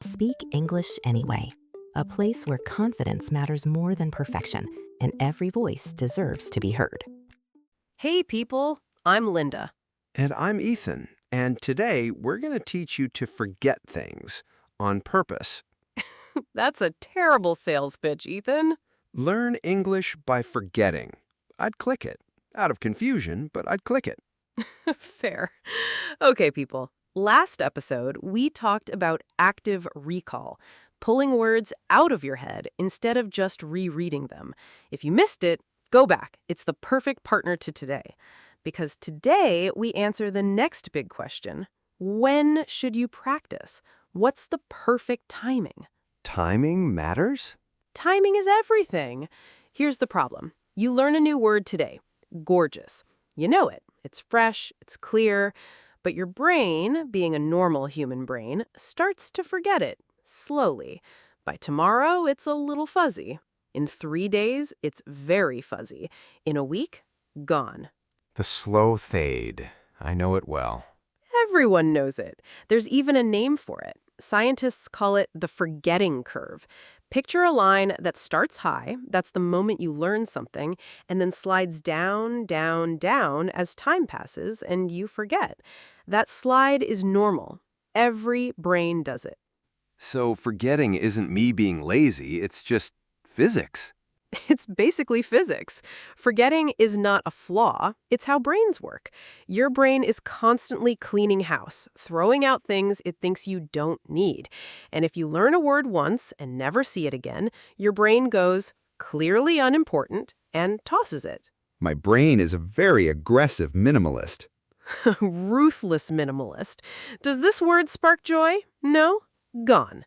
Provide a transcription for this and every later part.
Speak English anyway, a place where confidence matters more than perfection, and every voice deserves to be heard. Hey people, I'm Linda. And I'm Ethan, and today we're going to teach you to forget things on purpose. That's a terrible sales pitch, Ethan. Learn English by forgetting. I'd click it. Out of confusion, but I'd click it. Fair. Okay, people. Last episode, we talked about active recall, pulling words out of your head instead of just rereading them. If you missed it, go back. It's the perfect partner to today. Because today, we answer the next big question. When should you practice? What's the perfect timing? Timing matters? Timing is everything. Here's the problem. You learn a new word today. Gorgeous. You know it. It's fresh, it's clear, but your brain, being a normal human brain, starts to forget it, slowly. By tomorrow, it's a little fuzzy. In 3 days, it's very fuzzy. In a week, gone. The slow fade. I know it well. Everyone knows it. There's even a name for it. Scientists call it the forgetting curve. Picture a line that starts high, that's the moment you learn something, and then slides down, down, down as time passes and you forget. That slide is normal. Every brain does it. So forgetting isn't me being lazy, it's just physics. It's basically physics. Forgetting is not a flaw, it's how brains work. Your brain is constantly cleaning house, throwing out things it thinks you don't need. And if you learn a word once and never see it again, your brain goes, clearly unimportant, and tosses it. My brain is a very aggressive minimalist. Ruthless minimalist. Does this word spark joy? No? Gone.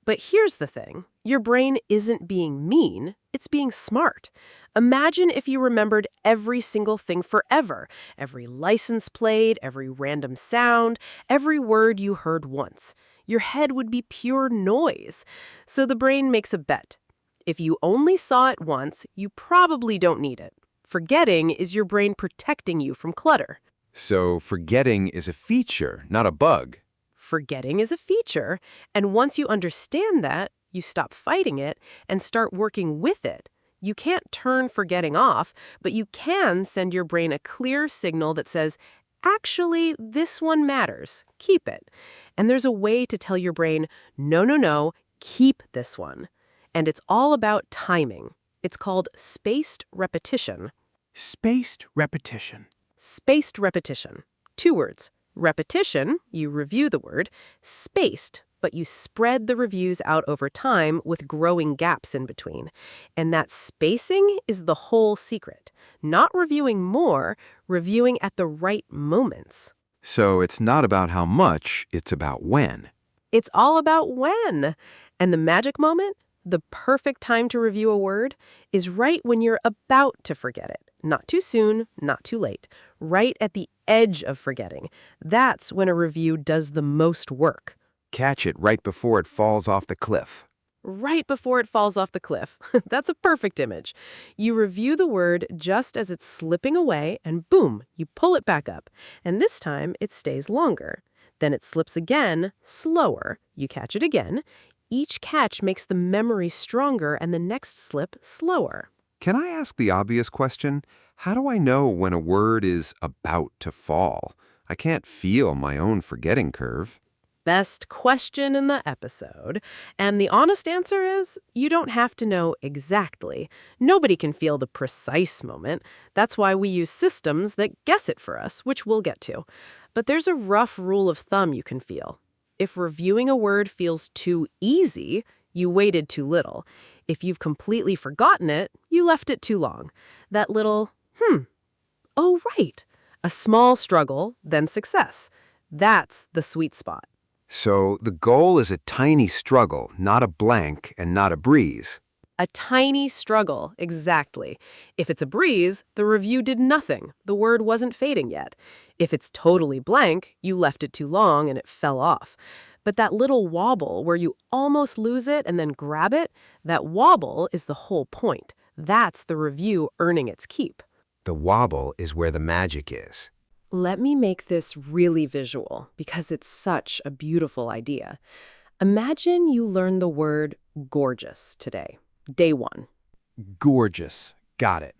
But here's the thing. Your brain isn't being mean, it's being smart. Imagine if you remembered every single thing forever. Every license plate, every random sound, every word you heard once. Your head would be pure noise. So the brain makes a bet. If you only saw it once, you probably don't need it. Forgetting is your brain protecting you from clutter. So forgetting is a feature, not a bug. Forgetting is a feature, and once you understand that, you stop fighting it and start working with it. You can't turn forgetting off, but you can send your brain a clear signal that says, actually, this one matters. Keep it. And there's a way to tell your brain, no, no, no, keep this one. And it's all about timing. It's called spaced repetition. Spaced repetition. Spaced repetition. 2 words. Repetition, you review the word. Spaced, but you spread the reviews out over time with growing gaps in between. And that spacing is the whole secret. Not reviewing more, reviewing at the right moments. So it's not about how much, it's about when. It's all about when. And the magic moment, the perfect time to review a word, is right when you're about to forget it. Not too soon, not too late. Right at the edge of forgetting. That's when a review does the most work. Catch it right before it falls off the cliff. Right before it falls off the cliff. That's a perfect image. You review the word just as it's slipping away, and boom, you pull it back up. And this time, it stays longer. Then it slips again, slower. You catch it again. Each catch makes the memory stronger and the next slip slower. Can I ask the obvious question? How do I know when a word is about to fall? I can't feel my own forgetting curve. Best question in the episode. And the honest answer is, you don't have to know exactly. Nobody can feel the precise moment. That's why we use systems that guess it for us, which we'll get to. But there's a rough rule of thumb you can feel. If reviewing a word feels too easy, you waited too little. If you've completely forgotten it, you left it too long. That little, oh, right. A small struggle, then success. That's the sweet spot. So the goal is a tiny struggle, not a blank and not a breeze. A tiny struggle, exactly. If it's a breeze, the review did nothing. The word wasn't fading yet. If it's totally blank, you left it too long and it fell off. But that little wobble where you almost lose it and then grab it, that wobble is the whole point. That's the review earning its keep. The wobble is where the magic is. Let me make this really visual because it's such a beautiful idea. Imagine you learn the word gorgeous today, day 1. Gorgeous. Got it.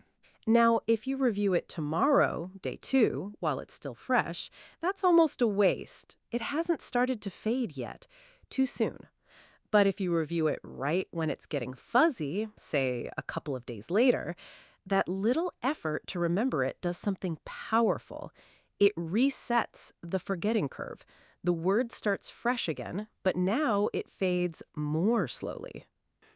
Now, if you review it tomorrow, day 2, while it's still fresh, that's almost a waste. It hasn't started to fade yet. Too soon. But if you review it right when it's getting fuzzy, say a couple of days later, that little effort to remember it does something powerful. It resets the forgetting curve. The word starts fresh again, but now it fades more slowly.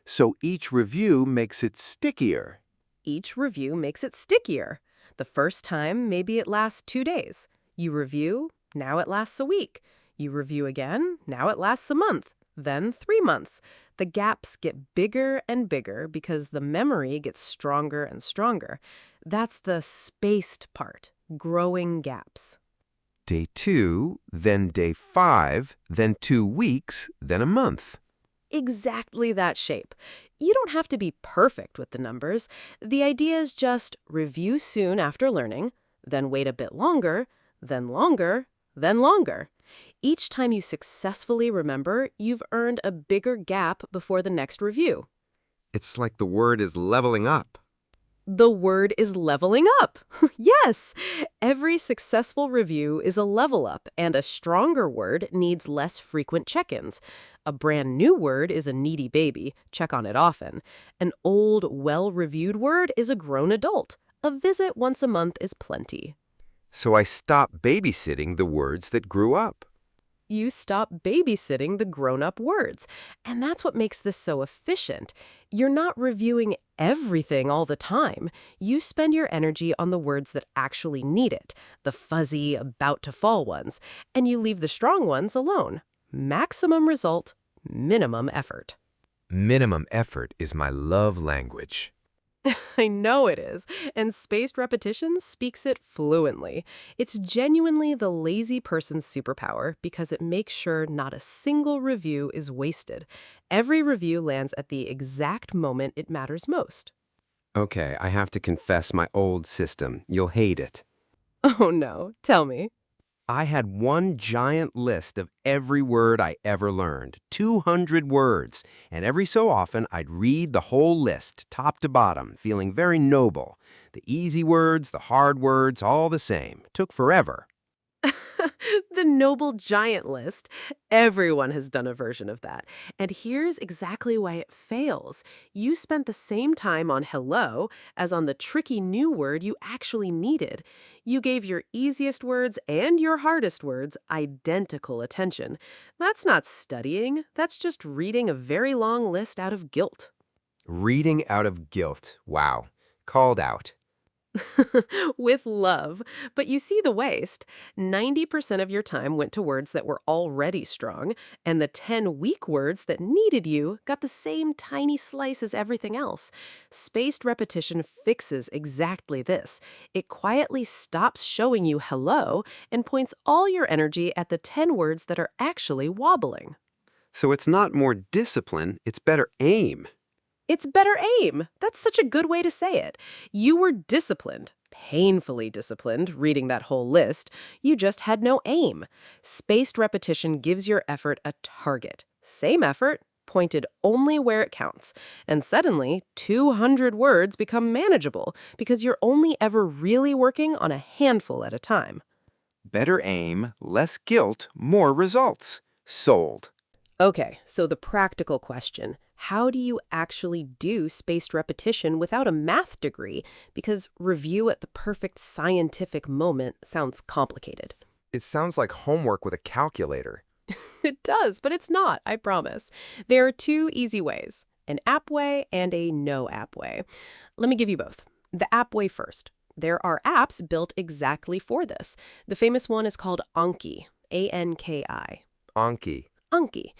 So each review makes it stickier. Each review makes it stickier. The first time, maybe it lasts 2 days. You review, now it lasts a week. You review again, now it lasts a month. Then 3 months. The gaps get bigger and bigger because the memory gets stronger and stronger. That's the spaced part, growing gaps. Day 2, then day 5, then 2 weeks, then a month. Exactly that shape. You don't have to be perfect with the numbers. The idea is just review soon after learning, then wait a bit longer, then longer, then longer. Each time you successfully remember, you've earned a bigger gap before the next review. It's like the word is leveling up. The word is leveling up. Yes! Every successful review is a level up, and a stronger word needs less frequent check-ins. A brand new word is a needy baby. Check on it often. An old, well-reviewed word is a grown adult. A visit once a month is plenty. So I stop babysitting the words that grew up. You stop babysitting the grown-up words. And that's what makes this so efficient. You're not reviewing everything all the time. You spend your energy on the words that actually need it, the fuzzy, about-to-fall ones, and you leave the strong ones alone. Maximum result, minimum effort. Minimum effort is my love language. I know it is, and spaced repetition speaks it fluently. It's genuinely the lazy person's superpower because it makes sure not a single review is wasted. Every review lands at the exact moment it matters most. Okay, I have to confess my old system. You'll hate it. Oh no, tell me. I had one giant list of every word I ever learned, 200 words, and every so often I'd read the whole list, top to bottom, feeling very noble. The easy words, the hard words, all the same. Took forever. The noble giant list. Everyone has done a version of that. And here's exactly why it fails. You spent the same time on hello as on the tricky new word you actually needed. You gave your easiest words and your hardest words identical attention. That's not studying. That's just reading a very long list out of guilt. Reading out of guilt. Wow. Called out. With love. But you see the waste. 90% of your time went to words that were already strong, and the 10 weak words that needed you got the same tiny slice as everything else. Spaced repetition fixes exactly this. It quietly stops showing you hello and points all your energy at the 10 words that are actually wobbling. So it's not more discipline, it's better aim. It's better aim. That's such a good way to say it. You were disciplined, painfully disciplined, reading that whole list. You just had no aim. Spaced repetition gives your effort a target. Same effort, pointed only where it counts. And suddenly, 200 words become manageable because you're only ever really working on a handful at a time. Better aim, less guilt, more results. Sold. Okay, so the practical question. How do you actually do spaced repetition without a math degree? Because review at the perfect scientific moment sounds complicated. It sounds like homework with a calculator. It does, but it's not, I promise. There are 2 easy ways, an app way and a no app way. Let me give you both. The app way first. There are apps built exactly for this. The famous one is called Anki, A-N-K-I. Anki. Anki.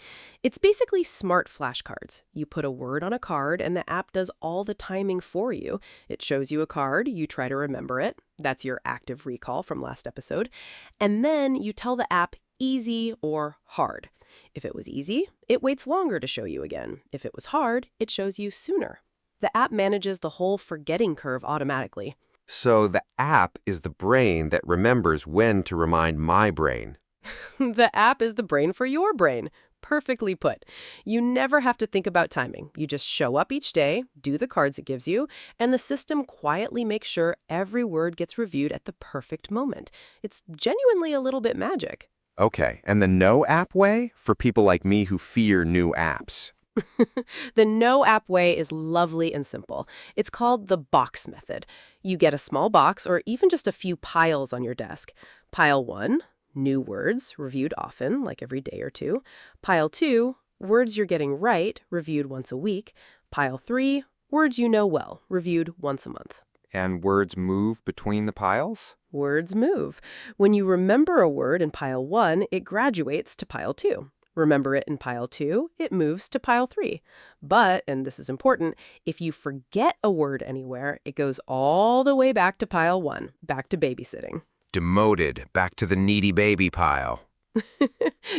It's basically smart flashcards. You put a word on a card and the app does all the timing for you. It shows you a card, you try to remember it. That's your active recall from last episode. And then you tell the app easy or hard. If it was easy, it waits longer to show you again. If it was hard, it shows you sooner. The app manages the whole forgetting curve automatically. So the app is the brain that remembers when to remind my brain. The app is the brain for your brain. Perfectly put. You never have to think about timing. You just show up each day, do the cards it gives you, and the system quietly makes sure every word gets reviewed at the perfect moment. It's genuinely a little bit magic. Okay, and the no app way for people like me who fear new apps. The no app way is lovely and simple. It's called the box method. You get a small box or even just a few piles on your desk. Pile 1, new words, reviewed often, like every day or two. Pile 2, words you're getting right, reviewed once a week. Pile 3, words you know well, reviewed once a month. And words move between the piles? Words move. When you remember a word in pile 1, it graduates to pile 2. Remember it in pile 2, it moves to pile 3. But, and this is important, if you forget a word anywhere, it goes all the way back to pile 1, back to babysitting. Demoted back to the needy baby pile.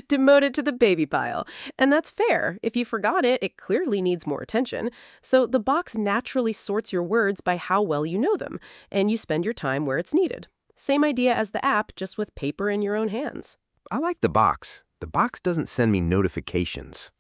Demoted to the baby pile. And that's fair. If you forgot it, it clearly needs more attention. So the box naturally sorts your words by how well you know them, and you spend your time where it's needed. Same idea as the app, just with paper in your own hands. I like the box. The box doesn't send me notifications.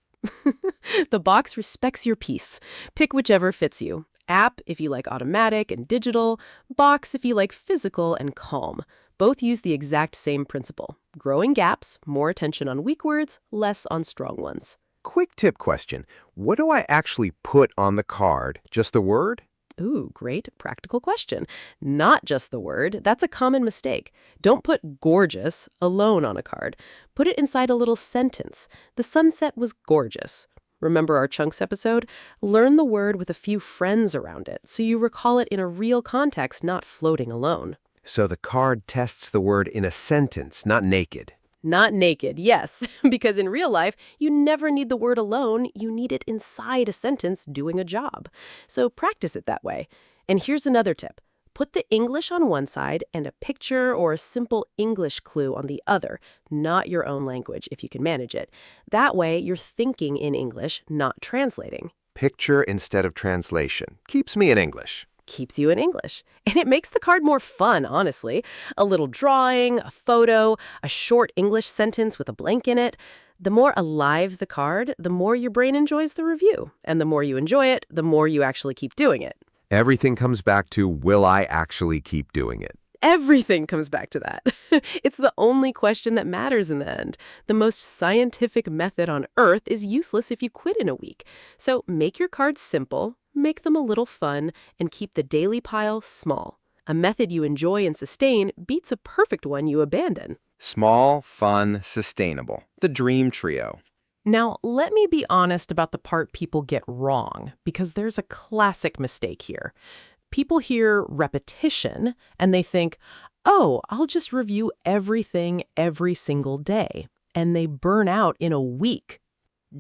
The box respects your peace. Pick whichever fits you. App if you like automatic and digital, box if you like physical and calm. Both use the exact same principle. Growing gaps, more attention on weak words, less on strong ones. Quick tip question. What do I actually put on the card? Just the word? Ooh, great practical question. Not just the word. That's a common mistake. Don't put gorgeous alone on a card. Put it inside a little sentence. The sunset was gorgeous. Remember our chunks episode? Learn the word with a few friends around it, so you recall it in a real context, not floating alone. So the card tests the word in a sentence, not naked. Not naked, yes, because in real life, you never need the word alone. You need it inside a sentence doing a job. So practice it that way. And here's another tip. Put the English on one side and a picture or a simple English clue on the other, not your own language if you can manage it. That way, you're thinking in English, not translating. Picture instead of translation. Keeps me in English. Keeps you in English. And it makes the card more fun, honestly. A little drawing, a photo, a short English sentence with a blank in it. The more alive the card, the more your brain enjoys the review. And the more you enjoy it, the more you actually keep doing it. Everything comes back to, will I actually keep doing it? Everything comes back to that. It's the only question that matters in the end. The most scientific method on Earth is useless if you quit in a week. So make your cards simple, make them a little fun, and keep the daily pile small. A method you enjoy and sustain beats a perfect one you abandon. Small, fun, sustainable. The dream trio. Now, let me be honest about the part people get wrong, because there's a classic mistake here. People hear repetition, and they think, oh, I'll just review everything every single day. And they burn out in a week.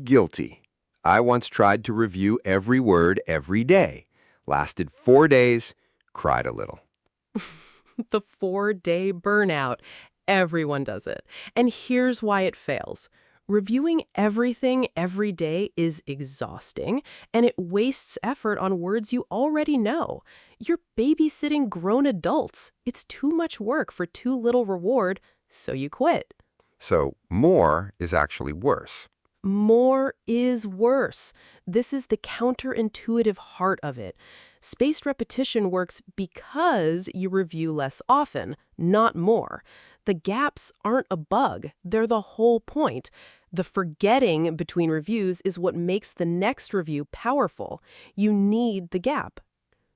Guilty. I once tried to review every word every day. Lasted 4 days, cried a little. The 4-day burnout. Everyone does it. And here's why it fails. Reviewing everything every day is exhausting, and it wastes effort on words you already know. You're babysitting grown adults. It's too much work for too little reward, so you quit. So more is actually worse. More is worse. This is the counterintuitive heart of it. Spaced repetition works because you review less often, not more. The gaps aren't a bug. They're the whole point. The forgetting between reviews is what makes the next review powerful. You need the gap.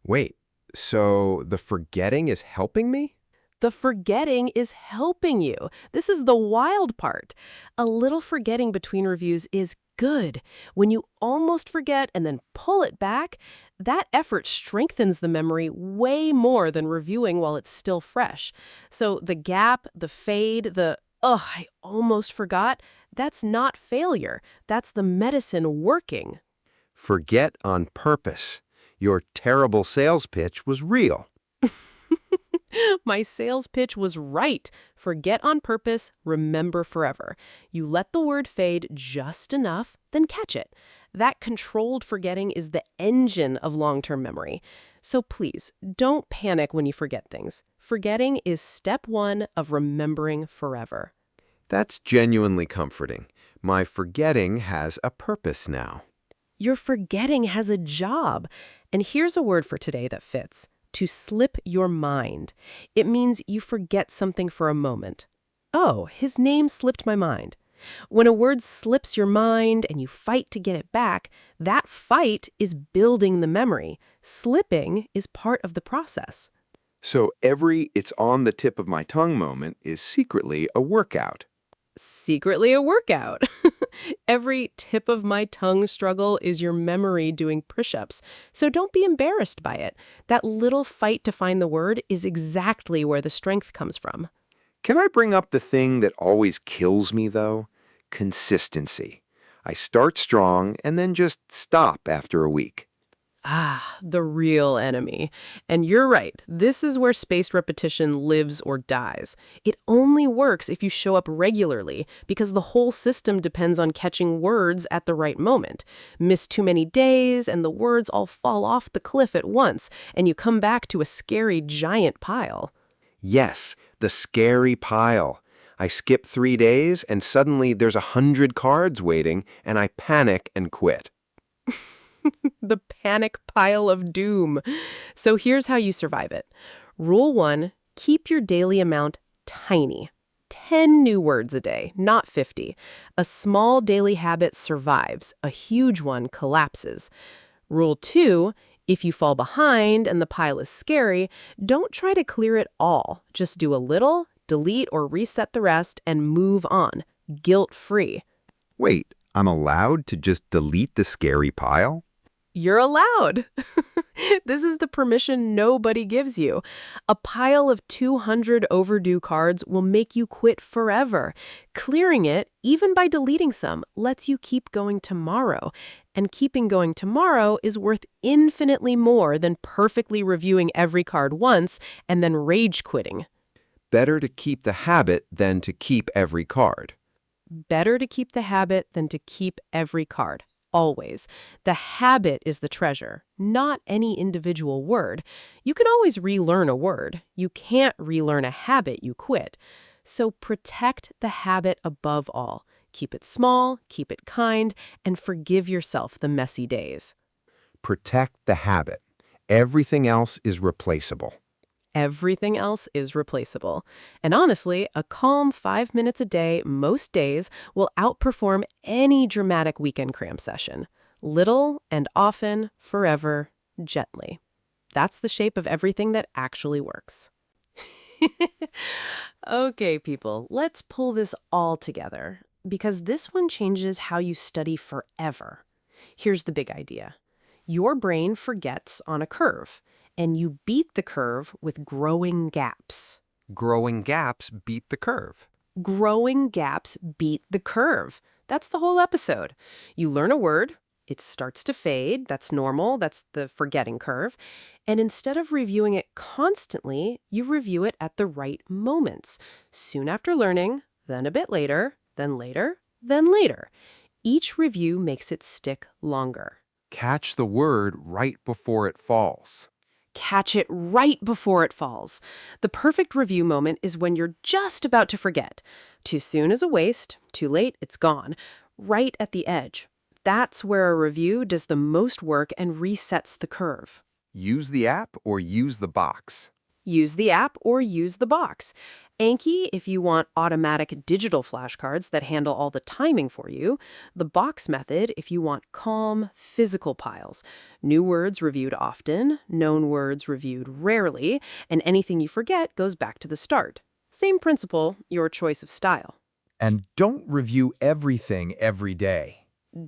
Wait, so the forgetting is helping me? The forgetting is helping you. This is the wild part. A little forgetting between reviews is good. When you almost forget and then pull it back, that effort strengthens the memory way more than reviewing while it's still fresh. So the gap, the fade, I almost forgot, that's not failure. That's the medicine working. Forget on purpose. Your terrible sales pitch was real. My sales pitch was right. Forget on purpose, remember forever. You let the word fade just enough, then catch it. That controlled forgetting is the engine of long-term memory. So please, don't panic when you forget things. Forgetting is step 1 of remembering forever. That's genuinely comforting. My forgetting has a purpose now. Your forgetting has a job. And here's a word for today that fits. To slip your mind. It means you forget something for a moment. Oh, his name slipped my mind. When a word slips your mind and you fight to get it back, that fight is building the memory. Slipping is part of the process. So every "it's on the tip of my tongue" moment is secretly a workout. Secretly a workout. Every tip of my tongue struggle is your memory doing push-ups. So don't be embarrassed by it. That little fight to find the word is exactly where the strength comes from. Can I bring up the thing that always kills me, though? Consistency. I start strong and then just stop after a week. Ah, the real enemy. And you're right, this is where spaced repetition lives or dies. It only works if you show up regularly, because the whole system depends on catching words at the right moment. Miss too many days, and the words all fall off the cliff at once, and you come back to a scary giant pile. Yes, the scary pile. I skip 3 days and suddenly there's 100 cards waiting and I panic and quit. The panic pile of doom. So here's how you survive it. Rule 1, keep your daily amount tiny. 10 new words a day, not 50. A small daily habit survives. A huge one collapses. Rule 2, if you fall behind and the pile is scary, don't try to clear it all. Just do a little, delete or reset the rest, and move on. Guilt-free. Wait, I'm allowed to just delete the scary pile? You're allowed. This is the permission nobody gives you. A pile of 200 overdue cards will make you quit forever. Clearing it, even by deleting some, lets you keep going tomorrow. And keeping going tomorrow is worth infinitely more than perfectly reviewing every card once and then rage quitting. Better to keep the habit than to keep every card. Better to keep the habit than to keep every card. Always. The habit is the treasure, not any individual word. You can always relearn a word. You can't relearn a habit you quit. So protect the habit above all. Keep it small, keep it kind, and forgive yourself the messy days. Protect the habit. Everything else is replaceable. Everything else is replaceable. And honestly, a calm 5 minutes a day, most days, will outperform any dramatic weekend cram session. Little and often, forever, gently. That's the shape of everything that actually works. Okay, people, let's pull this all together, because this one changes how you study forever. Here's the big idea. Your brain forgets on a curve, and you beat the curve with growing gaps. Growing gaps beat the curve. Growing gaps beat the curve. That's the whole episode. You learn a word, it starts to fade, that's normal, that's the forgetting curve, and instead of reviewing it constantly, you review it at the right moments. Soon after learning, then a bit later, then later, then later. Each review makes it stick longer. Catch the word right before it falls. Catch it right before it falls. The perfect review moment is when you're just about to forget. Too soon is a waste, too late, it's gone. Right at the edge. That's where a review does the most work and resets the curve. Use the app or use the box. Use the app or use the box. Anki if you want automatic digital flashcards that handle all the timing for you. The box method if you want calm, physical piles. New words reviewed often, known words reviewed rarely, and anything you forget goes back to the start. Same principle, your choice of style. And don't review everything every day.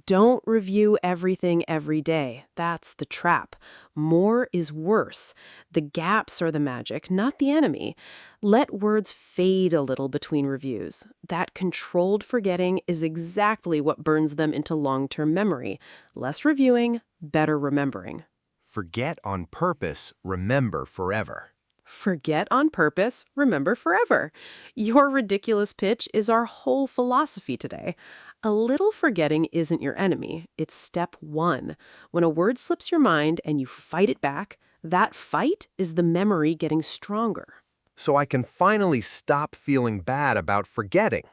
Don't review everything every day. That's the trap. More is worse. The gaps are the magic, not the enemy. Let words fade a little between reviews. That controlled forgetting is exactly what burns them into long-term memory. Less reviewing, better remembering. Forget on purpose, remember forever. Forget on purpose, remember forever. Your ridiculous pitch is our whole philosophy today. A little forgetting isn't your enemy. It's step one. When a word slips your mind and you fight it back, that fight is the memory getting stronger. So I can finally stop feeling bad about forgetting.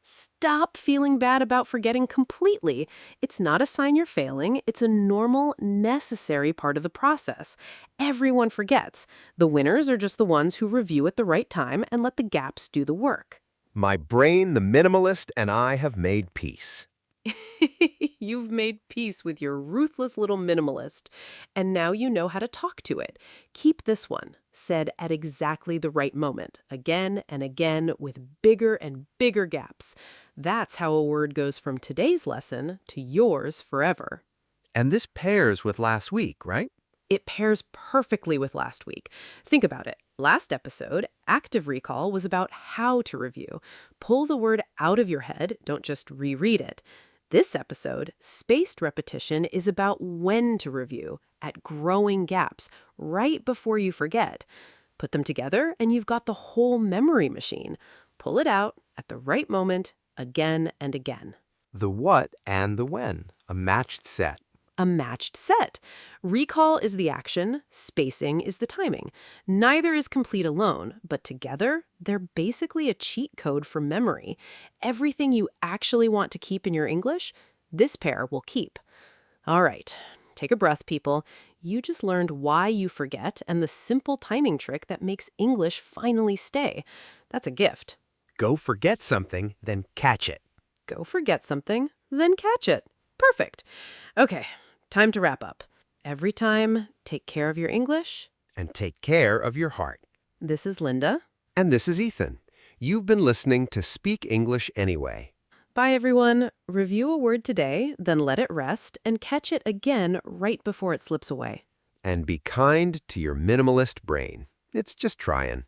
Stop feeling bad about forgetting completely. It's not a sign you're failing. It's a normal, necessary part of the process. Everyone forgets. The winners are just the ones who review at the right time and let the gaps do the work. My brain, the minimalist, and I have made peace. You've made peace with your ruthless little minimalist, and now you know how to talk to it. Keep this one, said at exactly the right moment, again and again with bigger and bigger gaps. That's how a word goes from today's lesson to yours forever. And this pairs with last week, right? It pairs perfectly with last week. Think about it. Last episode, active recall was about how to review. Pull the word out of your head, don't just reread it. This episode, spaced repetition, is about when to review, at growing gaps, right before you forget. Put them together and you've got the whole memory machine. Pull it out at the right moment, again and again. The what and the when, a matched set. A matched set. Recall is the action, spacing is the timing. Neither is complete alone, but together, they're basically a cheat code for memory. Everything you actually want to keep in your English, this pair will keep. All right, take a breath, people. You just learned why you forget and the simple timing trick that makes English finally stay. That's a gift. Go forget something, then catch it. Go forget something, then catch it. Perfect. Okay. Time to wrap up. Every time, take care of your English. And take care of your heart. This is Linda. And this is Ethan. You've been listening to Speak English Anyway. Bye, everyone. Review a word today, then let it rest, and catch it again right before it slips away. And be kind to your minimalist brain. It's just trying.